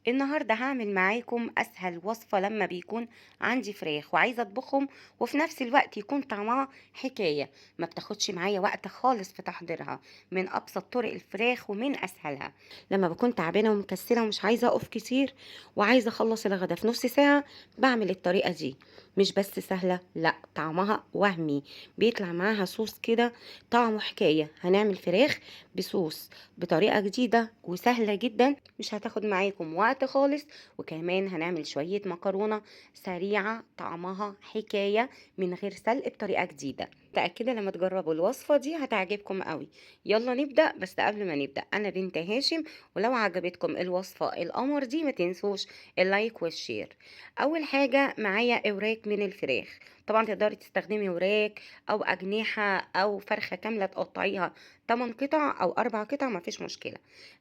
النهاردة هعمل معاكم أسهل وصفة لما بيكون عندي فراخ وعايزة أطبخهم، وفي نفس الوقت يكون طعمها حكاية. ما بتاخدش معايا وقت خالص في تحضيرها، من أبسط طرق الفراخ ومن أسهلها. لما بكون تعبانة ومكسلة ومش عايزة أقف كتير وعايزة أخلص الغدا في نص ساعة، بعمل الطريقة دي. مش بس سهلة، لا طعمها وهمي، بيطلع معاها صوص كده طعمه حكاية. هنعمل فراخ بصوص بطريقة جديدة وسهلة جدا، مش هتاخد معاكم وقت خالص. وكمان هنعمل شوية مكرونة سريعة طعمها حكاية من غير سلق بطريقة جديدة. متأكدة لما تجربوا الوصفة دي هتعجبكم قوي. يلا نبدأ. بس قبل ما نبدأ، أنا بنت هاشم، ولو عجبتكم الوصفة القمر دي ما تنسوش اللايك والشير. أول حاجة معايا أوراق من الفراخ. طبعا تقدري تستخدمي وراك أو أجنحة أو فرخة كاملة تقطعيها 8 قطع أو 4 قطع، مفيش مشكلة.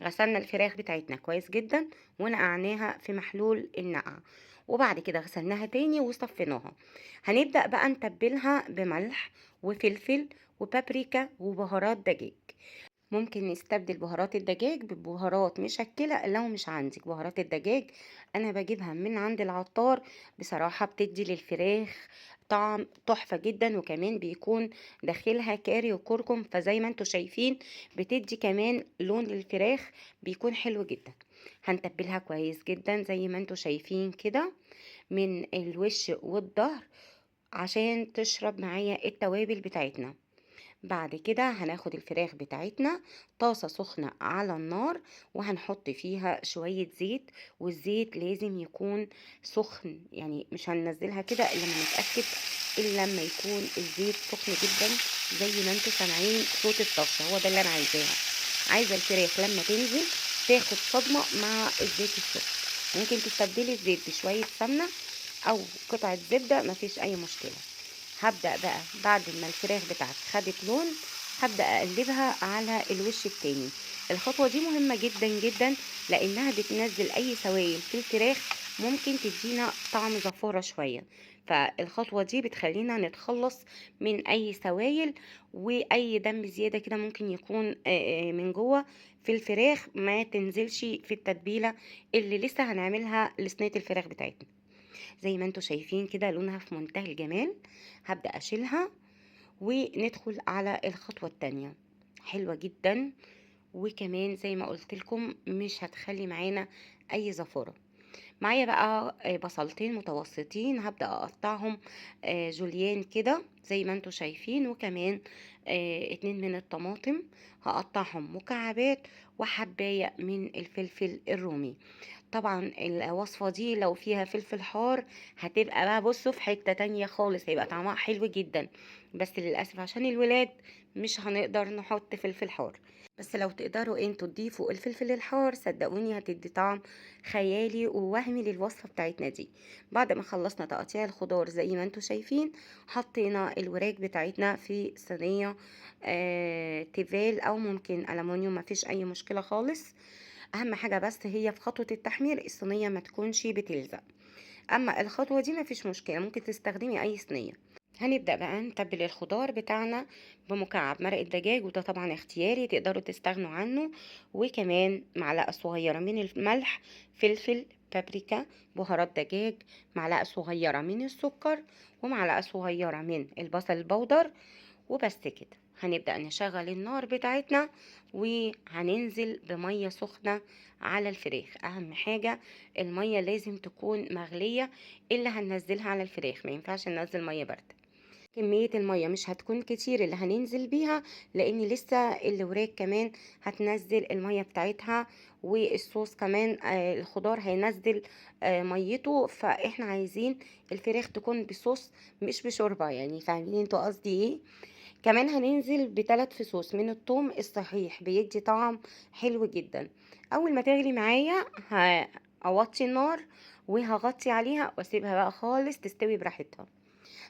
غسلنا الفراخ بتاعتنا كويس جدا ونقعناها في محلول النقع، وبعد كده غسلناها تاني وصفيناها. هنبدأ بقى نتبلها بملح وفلفل وبابريكا وبهارات دجاج. ممكن نستبدل بهارات الدجاج ببهارات مشكلة لو مش عندك بهارات الدجاج. انا بجيبها من عند العطار. بصراحة بتدي للفراخ طعم تحفة جدا، وكمان بيكون داخلها كاري وكركم، فزي ما انتوا شايفين بتدي كمان لون للفراخ بيكون حلو جدا. هنتبلها كويس جدا زي ما انتوا شايفين كده من الوش والظهر عشان تشرب معايا التوابل بتاعتنا. بعد كده هناخد الفراخ بتاعتنا، طاسة سخنة على النار، وهنحط فيها شوية زيت. والزيت لازم يكون سخن، يعني مش هننزلها كده الا لما نتأكد، الا لما يكون الزيت سخن جدا زي ما انتوا سامعين صوت الطاسة. هو ده اللي انا عايزاه. عايزة الفراخ لما تنزل تاخد صدمة مع الزيت السخن. ممكن تستبدلي الزيت بشوية سمنة او قطعة زبدة، مفيش اي مشكلة. هبدأ بقى بعد ما الفراخ بتاعتي خدت لون، هبدأ أقلبها على الوش التاني. الخطوة دي مهمة جدا جدا، لأنها بتنزل أي سوائل في الفراخ ممكن تدينا طعم زفارة شوية. فالخطوة دي بتخلينا نتخلص من أي سوائل وأي دم زيادة كده ممكن يكون من جوه في الفراخ، ما تنزلش في التتبيلة اللي لسه هنعملها لصينية الفراخ بتاعتنا. زي ما انتوا شايفين كده لونها في منتهى الجمال. هبدأ أشيلها وندخل على الخطوة التانية. حلوة جدا، وكمان زي ما قلت لكم مش هتخلي معانا أي زفارة. معايا بقى بصلتين متوسطين، هبدأ أقطعهم جوليان كده زي ما انتوا شايفين، وكمان 2 من الطماطم هقطعهم مكعبات، وحباية من الفلفل الرومي. طبعا الوصفة دي لو فيها فلفل حار هتبقى بقى بصوا في حتة تانية خالص، هيبقى طعمها حلو جدا. بس للأسف عشان الولاد مش هنقدر نحط فلفل حار. بس لو تقدروا انتوا تضيفوا الفلفل الحار صدقوني هتدي طعم خيالي ووهمي للوصفة بتاعتنا دي. بعد ما خلصنا تقطيع الخضار زي ما انتوا شايفين، حطينا الوراك بتاعتنا في صينية تيفال او ممكن ألمونيوم، مفيش اي مشكلة خالص. اهم حاجة بس هي في خطوة التحمير الصينية ما تكونش بتلزق. اما الخطوة دي مفيش مشكلة، ممكن تستخدمي اي صينية. هنبدأ بقى نتبل الخضار بتاعنا بمكعب مرق الدجاج، وده طبعا اختياري تقدروا تستغنوا عنه. وكمان معلقة صغيرة من الملح، فلفل، بابريكا، بهارات دجاج، معلقة صغيرة من السكر، ومعلقة صغيرة من البصل البودر. وبس كده هنبدأ نشغل النار بتاعتنا، وهننزل بمية سخنة على الفراخ. أهم حاجة المية لازم تكون مغلية، اللي هننزلها على الفراخ ما ينفعش ننزل مية باردة. كمية المية مش هتكون كتير اللي هننزل بيها، لان لسه الوراك كمان هتنزل المية بتاعتها، والصوص كمان الخضار هينزل ميته. فاحنا عايزين الفراخ تكون بصوص مش بشوربة، يعني فاهمين انتوا قصدي ايه. كمان هننزل بثلاث فصوص من الثوم الصحيح، بيدي طعم حلو جدا. اول ما تغلي معايا هوطي النار وهغطي عليها واسيبها بقى خالص تستوي براحتها.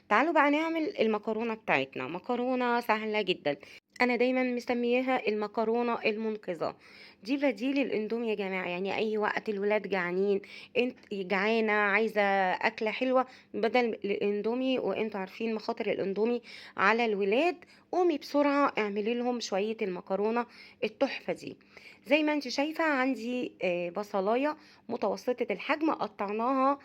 تعالوا بقى نعمل المكرونة بتاعتنا. مكرونة سهلة جدا، انا دايما مسمياها المكرونة المنقذة. دي بديل الاندومي يا جماعة، يعني أي وقت الولاد جعانين، أنتِ جعانة عايزة أكلة حلوة بدل الاندومي، وأنتم عارفين مخاطر الاندومي على الولاد، قومي بسرعة اعملي لهم شوية المكرونة التحفة دي. زي ما أنتِ شايفة عندي بصلاية متوسطة الحجم قطعناها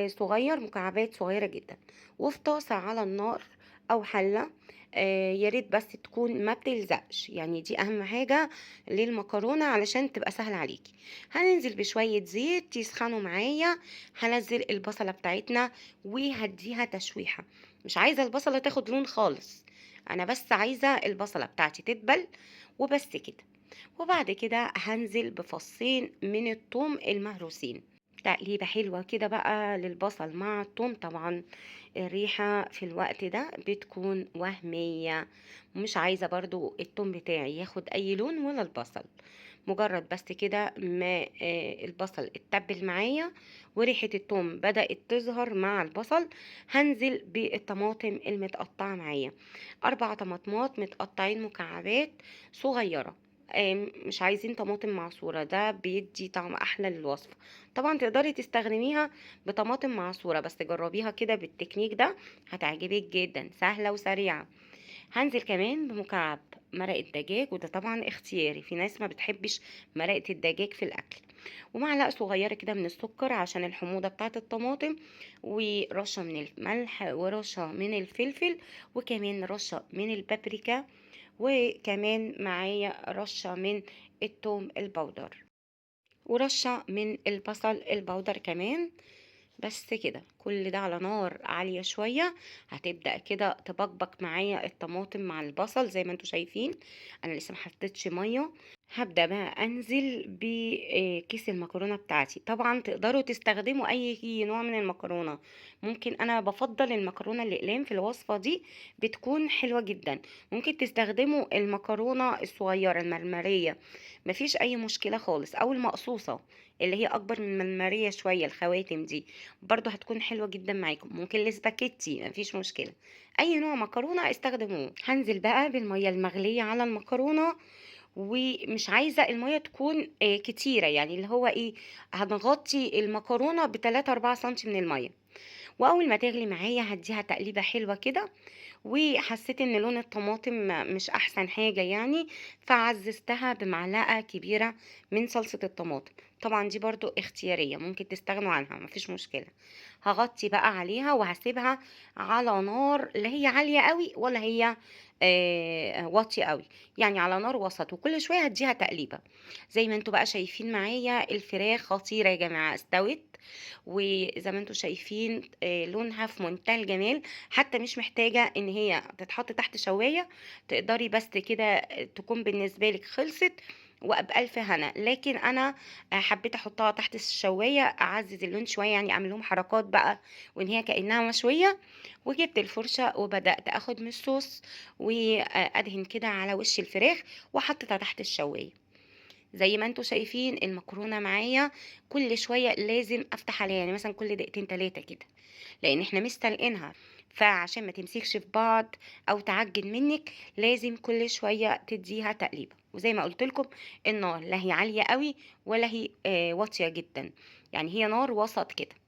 صغير، مكعبات صغيرة جدًا، وفي طاسة على النار أو حلة، يا ريت بس تكون ما بتلزقش، يعني دي أهم حاجة للمكرونة علشان تبقى سهلة عليكِ. هننزل بشوية زيت يسخنوا معايا، هانزّل البصلة بتاعتنا وهادّيها تشويحة، مش عايزة البصلة تاخد لون خالص، أنا بس عايزة البصلة بتاعتي تدبل وبس كده. وبعد كده هانزل بفصين من التوم المهروسين، تقليبة حلوة كده بقى للبصل مع التوم. طبعا الريحة في الوقت ده بتكون وهمية، مش عايزة برضو التوم بتاعي ياخد أي لون ولا البصل. مجرد بس كده ما البصل اتبل معايا وريحة التوم بدأت تظهر مع البصل، هنزل بالطماطم المتقطعة معايا، 4 طماطمات متقطعين مكعبات صغيرة. مش عايزين طماطم معصورة، ده بيدي طعم أحلى للوصفة. طبعا تقدري تستخدميها بطماطم معصورة، بس جربيها كده بالتكنيك ده هتعجبك جدا، سهلة وسريعة. هانزل كمان بمكعب مرقة دجاج، وده طبعا اختياري، في ناس ما بتحبش مرقة الدجاج في الأكل، ومعلقة صغيرة كده من السكر عشان الحموضة بتاعة الطماطم، ورشة من الملح ورشة من الفلفل، وكمان رشة من البابريكا، وكمان معايا رشة من التوم البودر، ورشة من البصل البودر كمان. بس كده كل ده على نار عالية شوية، هتبدأ كده تبقبق معايا الطماطم مع البصل زي ما انتوا شايفين، انا لسه محطتش مية. هبدأ بقى انزل بكيس المكرونة بتاعتي. طبعا تقدروا تستخدموا اي نوع من المكرونة، ممكن انا بفضل المكرونة الاقلام في الوصفة دي، بتكون حلوة جدا. ممكن تستخدموا المكرونة الصغيرة المرمرية، مفيش اي مشكلة خالص، او المقصوصة اللي هي اكبر من المرمرية شوية، الخواتم دي برضو هتكون حلوة جدا معاكم. ممكن الاسباجيتي مفيش مشكلة، اي نوع مكرونة استخدموه. هنزل بقى بالمية المغلية على المكرونة، ومش عايزة المية تكون كتيرة، يعني اللي هو ايه، هنغطي المكرونة ب3-4 سنتي من المية. واول ما تغلي معايا هديها تقليبة حلوة كده، وحسيت ان لون الطماطم مش احسن حاجة يعني، فعززتها بمعلقة كبيرة من صلصة الطماطم. طبعا دي برضو اختيارية، ممكن تستغنوا عنها مفيش مشكلة. هغطي بقى عليها وهسيبها على نار لا هي عالية قوي ولا هي واطية قوي، يعني على نار وسط، وكل شوية هديها تقليبة. زي ما انتوا بقى شايفين معايا الفراخ خطيرة يا جماعة، استوت، وزي ما انتوا شايفين لونها في منتهى الجمال، حتى مش محتاجة ان هي تتحط تحت شواية، تقدري بس كده تكون بالنسبة لك خلصت وبألف هنا. لكن انا حبيت احطها تحت الشواية اعزز اللون شوية، يعني اعمل لهم حركات بقى وان هي كأنها مشوية. وجبت الفرشة وبدأت اخد من الصوص وادهن كده على وش الفراخ وحطيتها تحت الشواية. زي ما انتوا شايفين المكرونة معايا كل شوية لازم افتح عليها، يعني مثلا كل دقيقتين 3 كده، لان احنا مش سالقينها، فعشان ما تمسكش في بعض او تعجن منك لازم كل شويه تديها تقليبه. وزي ما قلت لكم النار لا هي عاليه قوي ولا هي واطيه جدا، يعني هي نار وسط كده.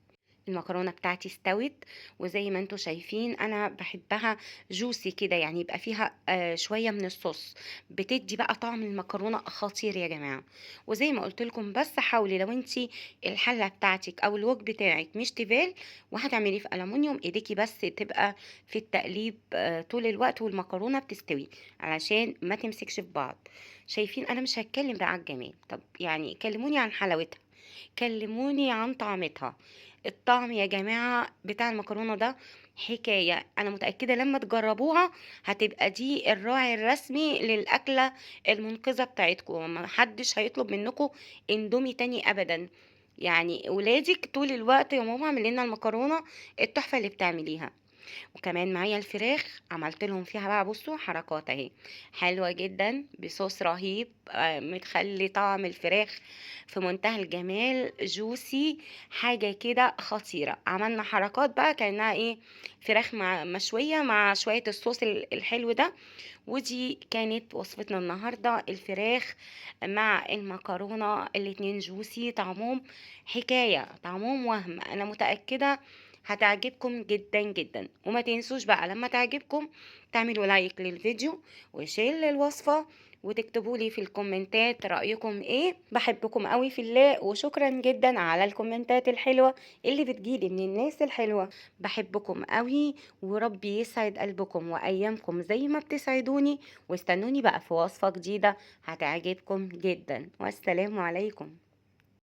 المكرونه بتاعتي استوت، وزي ما انتوا شايفين انا بحبها جوسي كده، يعني يبقى فيها شويه من الصوص، بتدي بقى طعم المكرونه خطير يا جماعه. وزي ما قلت لكم بس حاولي لو انتي الحله بتاعتك او الوك بتاعك مش تيفال وهتعمليه في ألمونيوم، ايديكي بس تبقى في التقليب طول الوقت والمكرونه بتستوي علشان ما تمسكش في بعض. شايفين انا مش هتكلم بقى على الجمال، طب يعني كلموني عن حلاوتها، كلموني عن طعمتها. الطعم يا جماعة بتاع المكرونة ده حكاية، أنا متأكدة لما تجربوها هتبقى دي الراعي الرسمي للأكلة المنقذة بتاعتكم، محدش هيطلب منكم اندومي تاني أبدا. يعني ولادك طول الوقت يا ماما اعمل لنا المكرونة التحفة اللي بتعمليها. وكمان معايا الفراخ عملت لهم فيها بقى، بصوا حركات اهي حلوة جدا بصوص رهيب، متخلي طعم الفراخ في منتهى الجمال، جوسي، حاجة كده خطيرة. عملنا حركات بقى كأنها ايه، فراخ مشوية مع شوية الصوص الحلو ده. ودي كانت وصفتنا النهاردة، الفراخ مع المكرونة، الاتنين جوسي، طعمهم حكاية، طعمهم وهم. أنا متأكدة هتعجبكم جدا جدا. وما تنسوش بقى لما تعجبكم تعملوا لايك للفيديو وشير للوصفة، وتكتبوا لي في الكومنتات رأيكم ايه. بحبكم قوي في الله، وشكرا جدا على الكومنتات الحلوة اللي بتجيلي من الناس الحلوة. بحبكم قوي، وربي يسعد قلبكم وأيامكم زي ما بتسعدوني. واستنوني بقى في وصفة جديدة هتعجبكم جدا، والسلام عليكم.